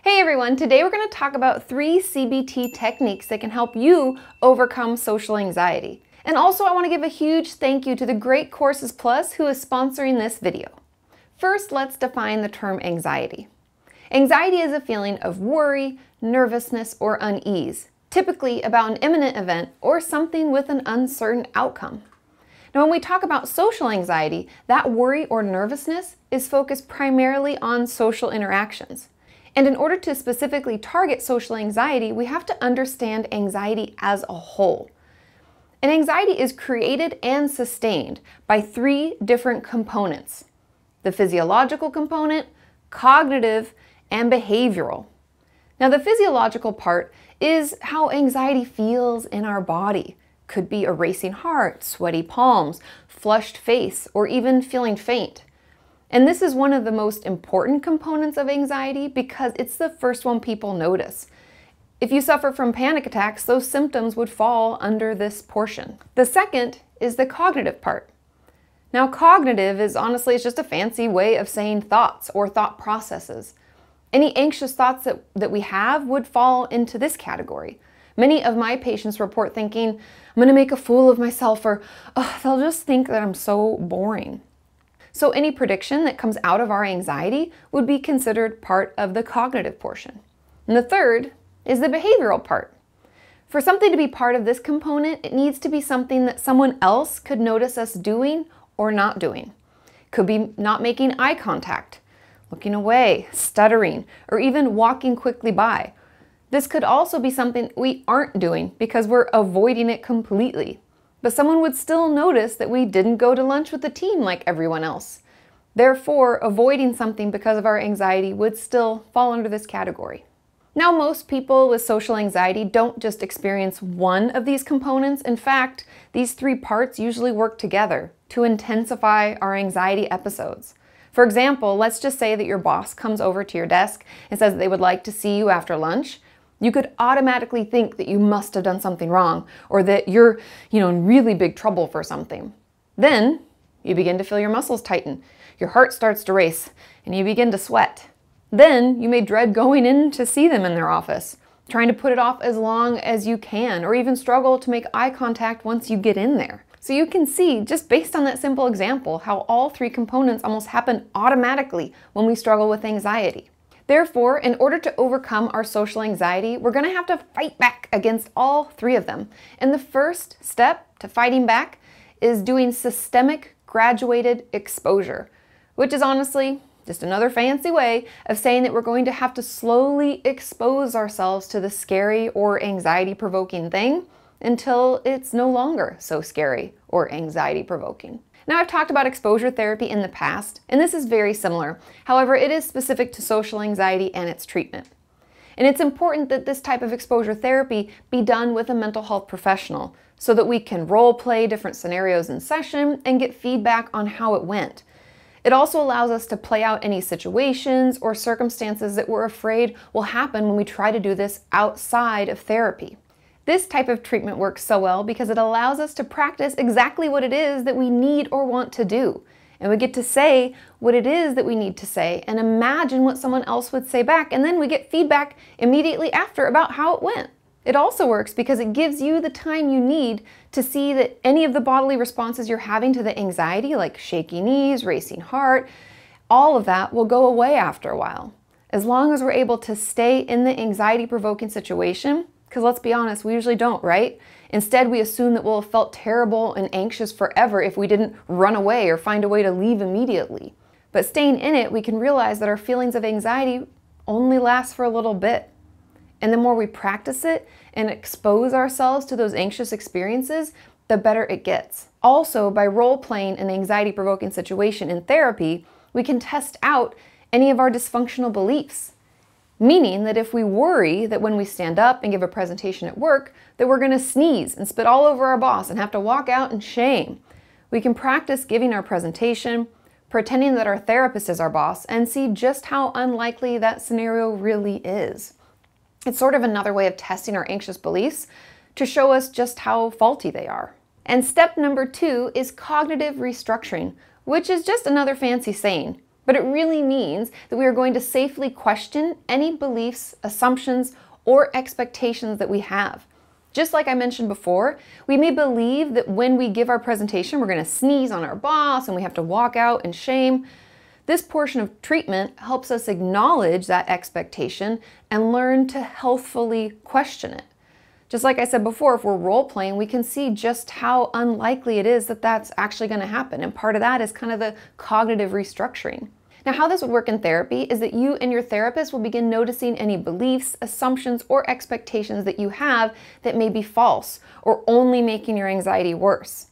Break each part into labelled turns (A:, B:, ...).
A: Hey everyone, today we're going to talk about 3 CBT techniques that can help you overcome social anxiety. And also I want to give a huge thank you to the Great Courses Plus who is sponsoring this video. First, let's define the term anxiety. Anxiety is a feeling of worry, nervousness, or unease, typically about an imminent event or something with an uncertain outcome. Now, when we talk about social anxiety, that worry or nervousness is focused primarily on social interactions. And in order to specifically target social anxiety, we have to understand anxiety as a whole. And anxiety is created and sustained by 3 different components: the physiological component, cognitive, and behavioral. Now, the physiological part is how anxiety feels in our body. Could be a racing heart, sweaty palms, flushed face, or even feeling faint. And this is one of the most important components of anxiety because it's the first one people notice. If you suffer from panic attacks, those symptoms would fall under this portion. The second is the cognitive part. Now, cognitive is honestly, it's just a fancy way of saying thoughts or thought processes. Any anxious thoughts that we have would fall into this category. Many of my patients report thinking, I'm going to make a fool of myself, or they'll just think that I'm so boring. So any prediction that comes out of our anxiety would be considered part of the cognitive portion. And the third is the behavioral part. For something to be part of this component, it needs to be something that someone else could notice us doing or not doing. Could be not making eye contact, looking away, stuttering, or even walking quickly by. This could also be something we aren't doing because we're avoiding it completely. But someone would still notice that we didn't go to lunch with the team like everyone else. Therefore, avoiding something because of our anxiety would still fall under this category. Now, most people with social anxiety don't just experience one of these components. In fact, these 3 parts usually work together to intensify our anxiety episodes. For example, let's just say that your boss comes over to your desk and says that they would like to see you after lunch. You could automatically think that you must have done something wrong or that you're, in really big trouble for something. Then you begin to feel your muscles tighten, your heart starts to race, and you begin to sweat. Then you may dread going in to see them in their office, trying to put it off as long as you can, or even struggle to make eye contact once you get in there. So you can see, just based on that simple example, how all 3 components almost happen automatically when we struggle with anxiety. Therefore, in order to overcome our social anxiety, we're going to have to fight back against all 3 of them. And the first step to fighting back is doing systemic graduated exposure, which is honestly just another fancy way of saying that we're going to have to slowly expose ourselves to the scary or anxiety-provoking thing until it's no longer so scary or anxiety-provoking. Now, I've talked about exposure therapy in the past, and this is very similar. However, it is specific to social anxiety and its treatment. And it's important that this type of exposure therapy be done with a mental health professional so that we can role play different scenarios in session and get feedback on how it went. It also allows us to play out any situations or circumstances that we're afraid will happen when we try to do this outside of therapy. This type of treatment works so well because it allows us to practice exactly what it is that we need or want to do. And we get to say what it is that we need to say and imagine what someone else would say back, and then we get feedback immediately after about how it went. It also works because it gives you the time you need to see that any of the bodily responses you're having to the anxiety, like shaky knees, racing heart, all of that will go away after a while. As long as we're able to stay in the anxiety-provoking situation, because let's be honest, we usually don't, right? Instead, we assume that we'll have felt terrible and anxious forever if we didn't run away or find a way to leave immediately. But staying in it, we can realize that our feelings of anxiety only last for a little bit. And the more we practice it and expose ourselves to those anxious experiences, the better it gets. Also, by role-playing an anxiety-provoking situation in therapy, we can test out any of our dysfunctional beliefs. Meaning that if we worry that when we stand up and give a presentation at work, that we're going to sneeze and spit all over our boss and have to walk out in shame, we can practice giving our presentation, pretending that our therapist is our boss, and see just how unlikely that scenario really is. It's sort of another way of testing our anxious beliefs to show us just how faulty they are. And step number 2 is cognitive restructuring, which is just another fancy saying. but it really means that we are going to safely question any beliefs, assumptions, or expectations that we have. Just like I mentioned before, we may believe that when we give our presentation, we're going to sneeze on our boss and we have to walk out in shame. This portion of treatment helps us acknowledge that expectation and learn to healthfully question it. Just like I said before, if we're role-playing, we can see just how unlikely it is that that's actually going to happen. And part of that is kind of the cognitive restructuring. Now, how this would work in therapy is that you and your therapist will begin noticing any beliefs, assumptions, or expectations that you have that may be false or only making your anxiety worse.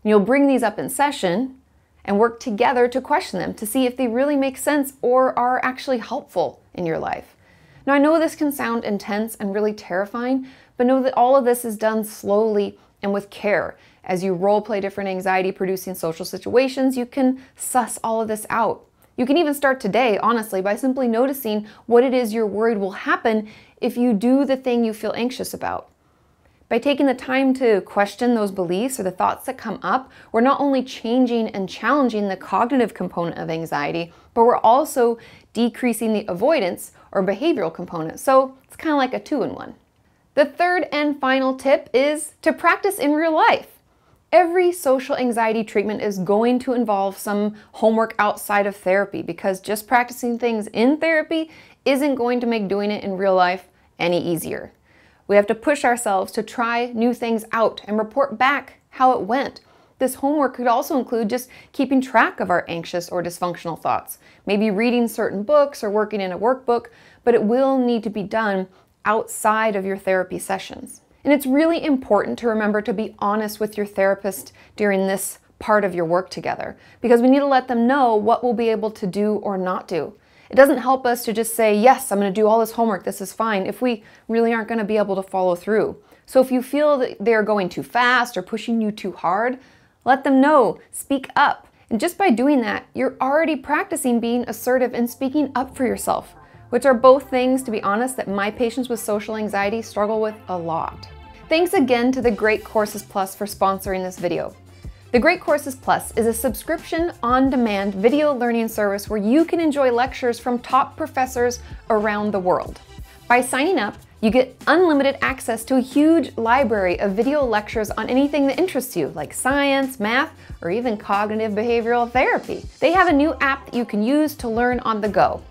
A: And you'll bring these up in session and work together to question them to see if they really make sense or are actually helpful in your life. Now, I know this can sound intense and really terrifying, but know that all of this is done slowly and with care. As you role play different anxiety-producing social situations, you can suss all of this out. You can even start today, honestly, by simply noticing what it is you're worried will happen if you do the thing you feel anxious about. By taking the time to question those beliefs or the thoughts that come up, we're not only changing and challenging the cognitive component of anxiety, but we're also decreasing the avoidance or behavioral component. So it's kind of like a two-in-one. The third and final tip is to practice in real life. Every social anxiety treatment is going to involve some homework outside of therapy because just practicing things in therapy isn't going to make doing it in real life any easier. We have to push ourselves to try new things out and report back how it went. This homework could also include just keeping track of our anxious or dysfunctional thoughts, maybe reading certain books or working in a workbook, but it will need to be done outside of your therapy sessions. And it's really important to remember to be honest with your therapist during this part of your work together, because we need to let them know what we'll be able to do or not do. It doesn't help us to just say, yes, I'm going to do all this homework, this is fine, if we really aren't going to be able to follow through. So if you feel that they're going too fast or pushing you too hard, let them know, speak up. And just by doing that, you're already practicing being assertive and speaking up for yourself, which are both things, to be honest, that my patients with social anxiety struggle with a lot. Thanks again to the Great Courses Plus for sponsoring this video. The Great Courses Plus is a subscription on-demand video learning service where you can enjoy lectures from top professors around the world. By signing up, you get unlimited access to a huge library of video lectures on anything that interests you, like science, math, or even cognitive behavioral therapy. They have a new app that you can use to learn on the go,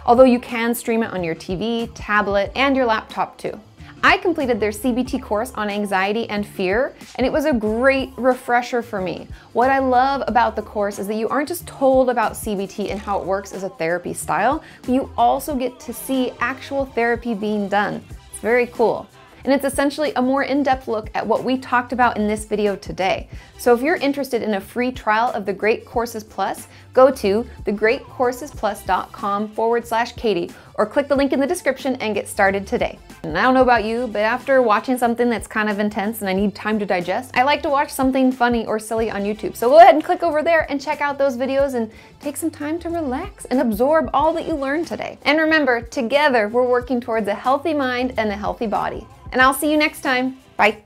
A: although you can stream it on your TV, tablet, and your laptop too. I completed their CBT course on anxiety and fear, and it was a great refresher for me. What I love about the course is that you aren't just told about CBT and how it works as a therapy style, but you also get to see actual therapy being done. It's very cool. And it's essentially a more in-depth look at what we talked about in this video today. So if you're interested in a free trial of the Great Courses Plus, go to thegreatcoursesplus.com/Kati or click the link in the description and get started today. And I don't know about you, but after watching something that's kind of intense and I need time to digest, I like to watch something funny or silly on YouTube. So go ahead and click over there and check out those videos and take some time to relax and absorb all that you learned today. And remember, together we're working towards a healthy mind and a healthy body. And I'll see you next time. Bye.